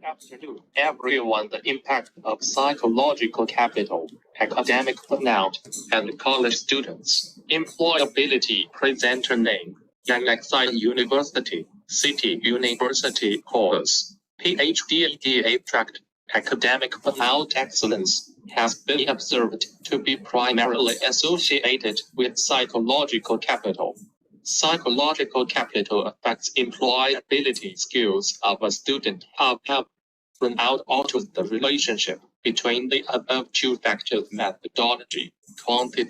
Afternoon, everyone. The impact of psychological capital, academic burnout, and college students. Employability. Presenter name: XIN University, City University course. PhD abstract. Academic burnout excellence has been observed to be primarily associated with psychological capital. Psychological capital affects employability skills of a student. Burnout alters the relationship between the above two factors: methodology, quantity.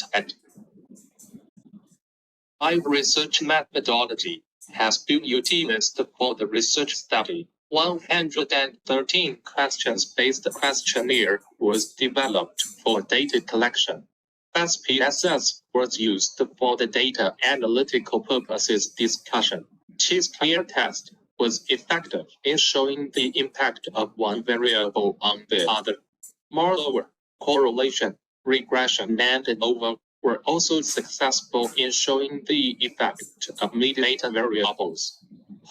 Research methodology has been utilized for the research study. 113 questions-based questionnaire was developed for data collection. SPSS was used for the data analytical purposes discussion. Chi-square test was effective in showing the impact of one variable on the other. Moreover, correlation, regression, and ANOVA were also successful in showing the effect of mediator variables.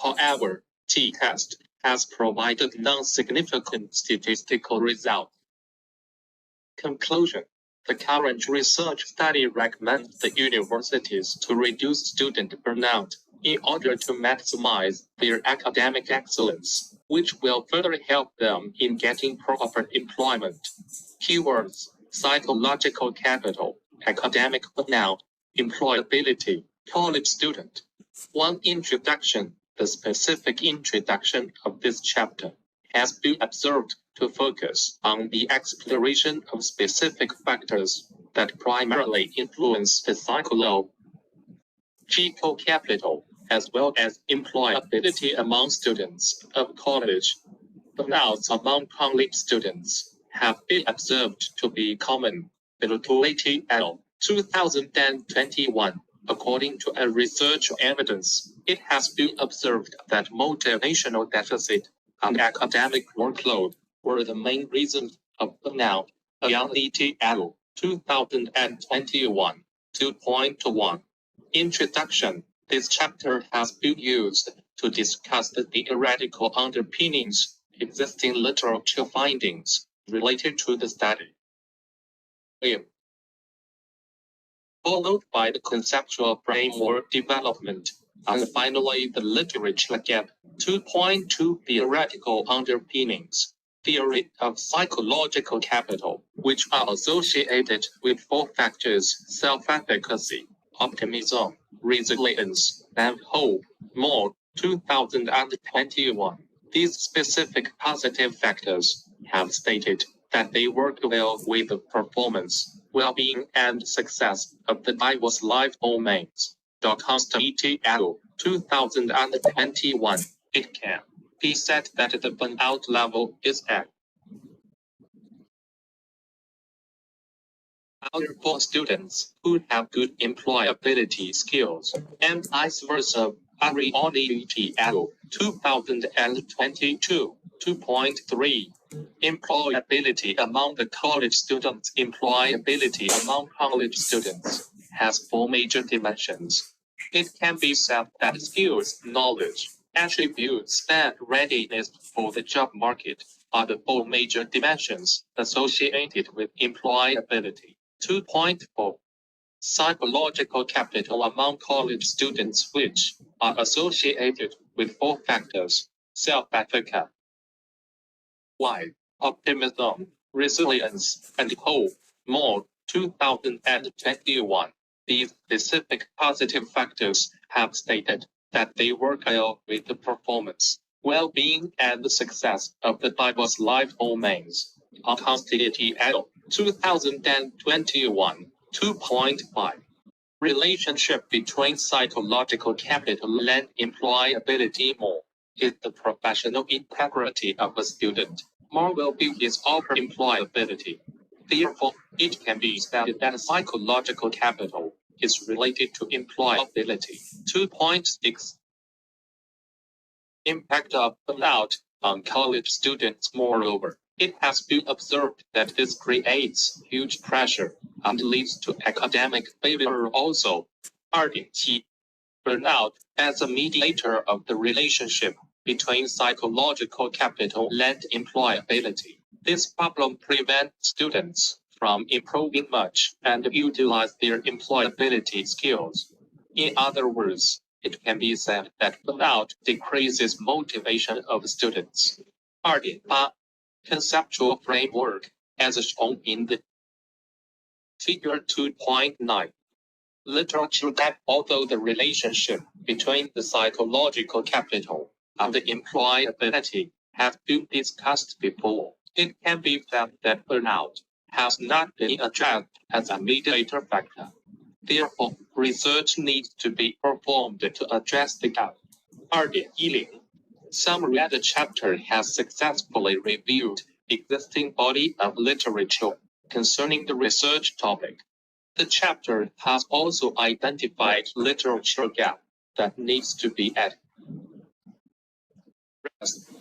However, t-test has provided non-significant statistical results. Conclusion: the current research study recommends the universities to reduce student burnout in order to maximize their academic excellence, which will further help them in getting proper employment. Keywords: psychological capital, academic burnout, employability, college student. 1. Introduction. The specific introduction of this chapter has been observed to focus on the exploration of specific factors that primarily influence the psychological capital, as well as employability among students of college. Burnouts among college students have been observed to be common. Employability et al. 2021. According to a research evidence, it has been observed that motivational deficit and academic workload were the main reasons of burnout. Et al. 2021. 2.1. Introduction. This chapter has been used to discuss the theoretical underpinnings, existing literature findings related to the study, followed by the conceptual framework development, and finally the literature gap. 2.2. Theoretical underpinnings. Theory of psychological capital, which are associated with 4 factors: self-efficacy, optimism, resilience, and hope. More. 2021. These specific positive factors have stated that they work well with the performance, well-being, and success of the diverse life domains. Et al. 2021. It can be said that the burnout level is at for students who have good employability skills, and vice versa. Et al. 2022. 2.3. Employability among the college students. Employability among college students has 4 major dimensions. It can be said that skills, knowledge, attributes, and readiness for the job market are the 4 major dimensions associated with employability. 2.4. Psychological capital among college students, which are associated with 4 factors: self-efficacy, optimism, resilience, and hope. More. 2021. These specific positive factors have stated that they work well with the performance, well-being, and the success of the diverse life domains. Et al. 2021. 2.5. Relationship between psychological capital and employability. More is the professional integrity of a student, more will be his or her employability. Therefore, it can be said that psychological capital is related to employability. 2.6. Impact of burnout on college students. Moreover, it has been observed that this creates huge pressure and leads to academic failure also. 2.7. Burnout as a mediator of the relationship between psychological capital and employability. This problem prevents students from improving much and utilize their employability skills. In other words, it can be said that burnout decreases motivation of students. 2.8 Conceptual framework, as shown in the figure 2.9. Literature that although the relationship between the psychological capital and the employability have been discussed before, it can be felt that burnout has not been addressed as a mediator factor. Therefore, research needs to be performed to address the gap. 2.10 Summary. The chapter has successfully reviewed existing body of literature concerning the research topic. The chapter has also identified literature gap that needs to be addressed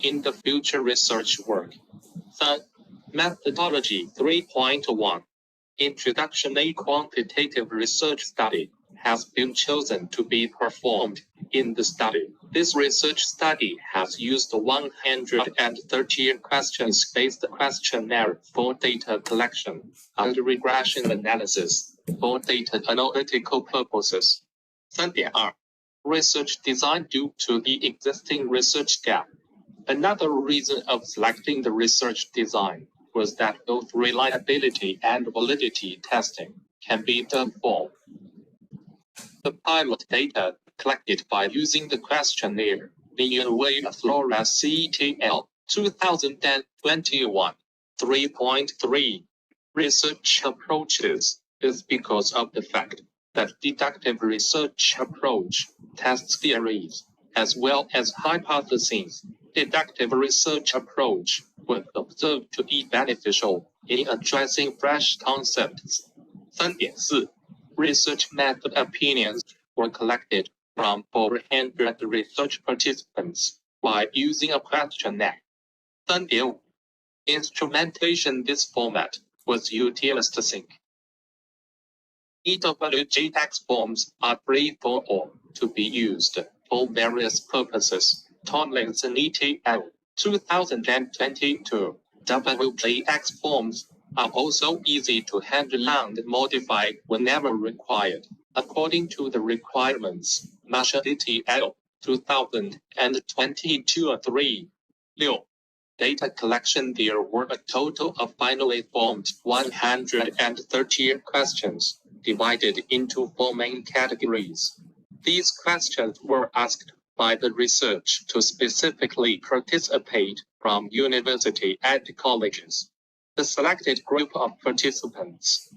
in the future research work. 3. Methodology 3.1 Introduction. A quantitative research study has been chosen to be performed in the study. This research study has used 130 questions-based questionnaire for data collection and regression analysis for data analytical purposes. 3.2 Research design. Due to the existing research gap, another reason of selecting the research design was that both reliability and validity testing can be done for the pilot data collected by using the questionnaire. The Innovative Flora CTL 2021 3.3 Research approaches is because of the fact that deductive research approach tests theories as well as hypotheses. Deductive research approach was observed to be beneficial in addressing fresh concepts. 3.4 Research method opinions were collected from 400 research participants by using a questionnaire. 3.5 Instrumentation. This format was utility-sync. EWG text forms are free for all to be used for various purposes. Tomlinson ETL 2022 WJX forms are also easy to handle and modify whenever required, according to the requirements. Masha ETL 2022 3. Data collection. There were a total of finally formed 130 questions, divided into 4 main categories. These questions were asked by the research to specifically participate from university and colleges. The selected group of participants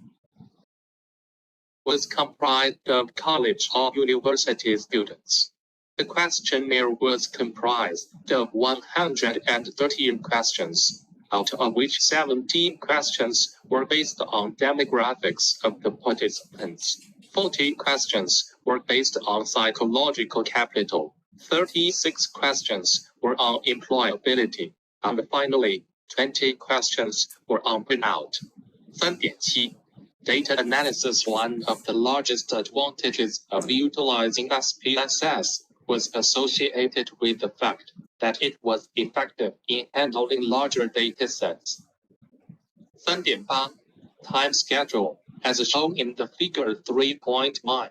was comprised of college or university students. The questionnaire was comprised of 113 questions, out of which 17 questions were based on demographics of the participants. 40 questions were based on psychological capital. 36 questions were on employability, and finally, 20 questions were on burnout. 3.7 Data analysis. One of the largest advantages of utilizing SPSS was associated with the fact that it was effective in handling larger data sets. 3.8 Time schedule. As shown in the figure 3.9,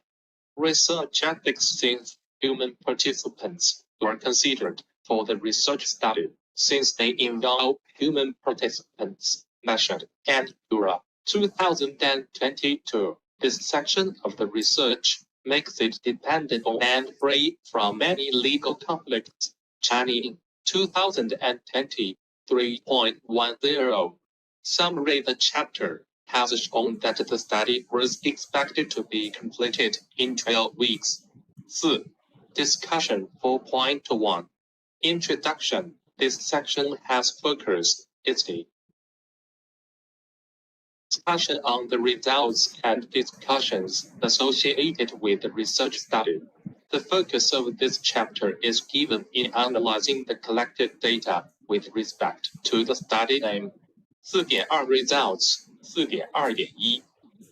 research ethics. Since human participants were considered for the research study, since they involve human participants, measured and Dura 2022. This section of the research makes it dependable and free from any legal conflicts. Chinese 2020 3.10. Summary. The chapter has shown that the study was expected to be completed in 12 weeks. 4. Discussion 4.1 Introduction. This section has focused its discussion on the results and discussions associated with the research study. The focus of this chapter is given in analyzing the collected data with respect to the study aim. 4.2 Results 4.2.1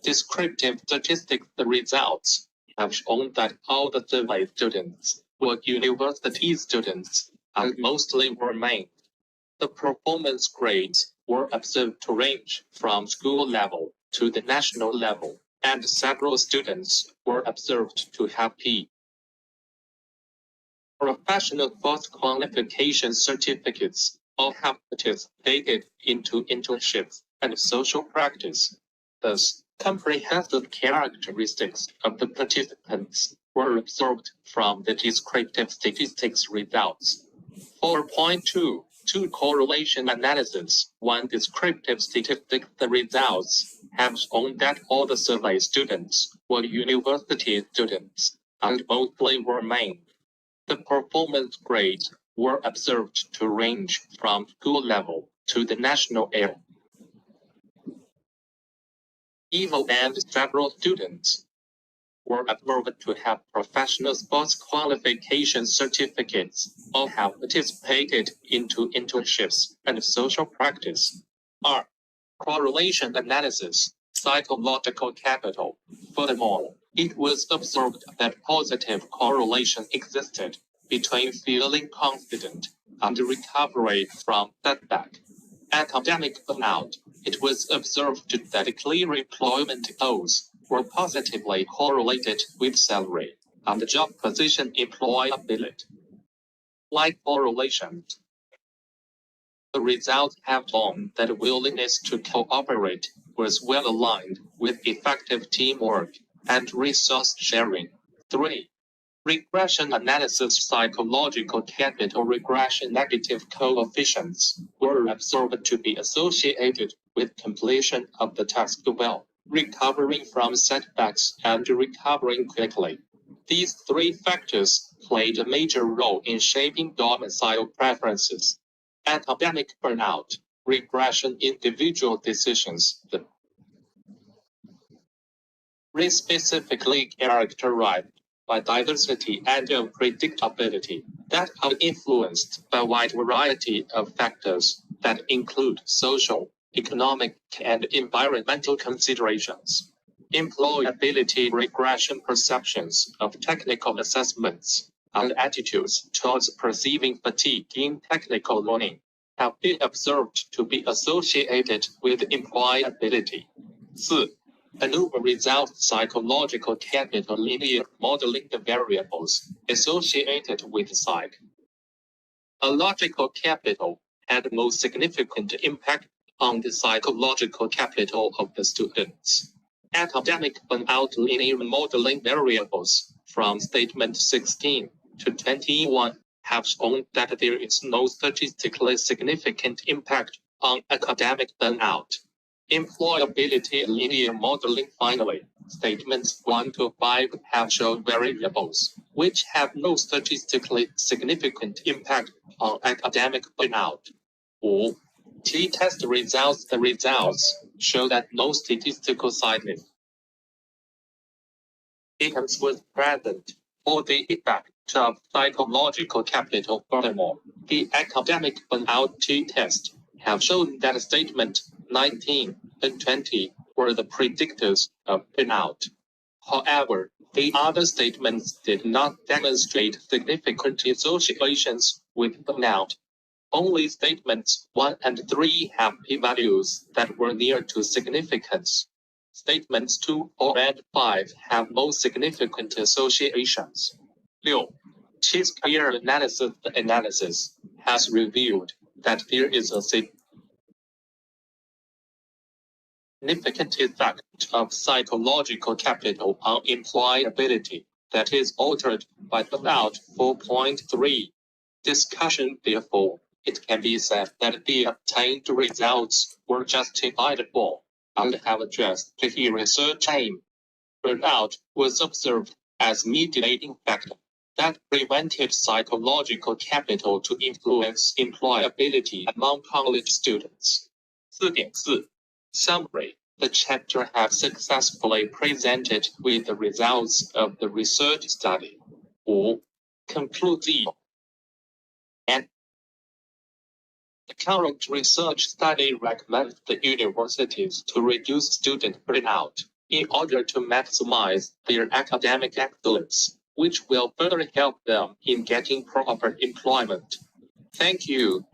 Descriptive statistics. The results have shown that all the survey students were university students. and mostly remained. The performance grades were observed to range from school level to the national level, and several students were observed to have professional post-qualification certificates or have participated into internships and social practice. Thus, comprehensive characteristics of the participants were observed from the descriptive statistics results. 4.2 2 correlation analysis. 1 descriptive statistic. The results have shown that all the survey students were university students and mostly remained. The performance grades were observed to range from school level to the national level. Even and several students were observed to have professional sports qualification certificates or have participated into internships and social practice. R. Correlation analysis, psychological capital. Furthermore, it was observed that positive correlation existed between feeling confident and recovery from setback. Academic burnout. It was observed that clear employment goals were positively correlated with salary and job position employability. Like correlation, the results have shown that willingness to cooperate was well aligned with effective teamwork and resource sharing. 3. Regression analysis, psychological capital. Regression negative coefficients were observed to be associated with completion of the task well, recovering from setbacks and recovering quickly. These 3 factors played a major role in shaping domicile preferences. Academic burnout, regression individual decisions. The specifically characterized by diversity and unpredictability that are influenced by a wide variety of factors that include social, economic, and environmental considerations. Employability regression perceptions of technical assessments and attitudes towards perceiving fatigue in technical learning have been observed to be associated with employability. 4. ANOVA results psychological capital linear modeling the variables associated with psych. A logical capital had most significant impact on the psychological capital of the students. Academic burnout linear modeling variables from statement 16 to 21 have shown that there is no statistically significant impact on academic burnout. Employability linear modeling. Finally, statements 1 to 5 have shown variables which have no statistically significant impact on academic burnout. 5. T-test results. The results show that no statistical significance was present for the effect of psychological capital. Furthermore, the academic burnout T-test have shown that statement 19 and 20 were the predictors of burnout. However, the other statements did not demonstrate significant associations with burnout. Only statements 1 and 3 have p-values that were near to significance. Statements 2, 4, and 5 have most significant associations. 6. T-square analysis. The analysis has revealed that there is a significant effect of psychological capital on employability that is altered by burnout. 4.3. Discussion. Therefore, it can be said that the obtained results were justifiable and have addressed the research aim. Burnout was observed as mediating factor that prevented psychological capital to influence employability among college students. 4.4. Summary. The chapter has successfully presented with the results of the research study. 5. Conclusion. And the current research study recommends the universities to reduce student burnout in order to maximize their academic excellence, which will further help them in getting proper employment. Thank you.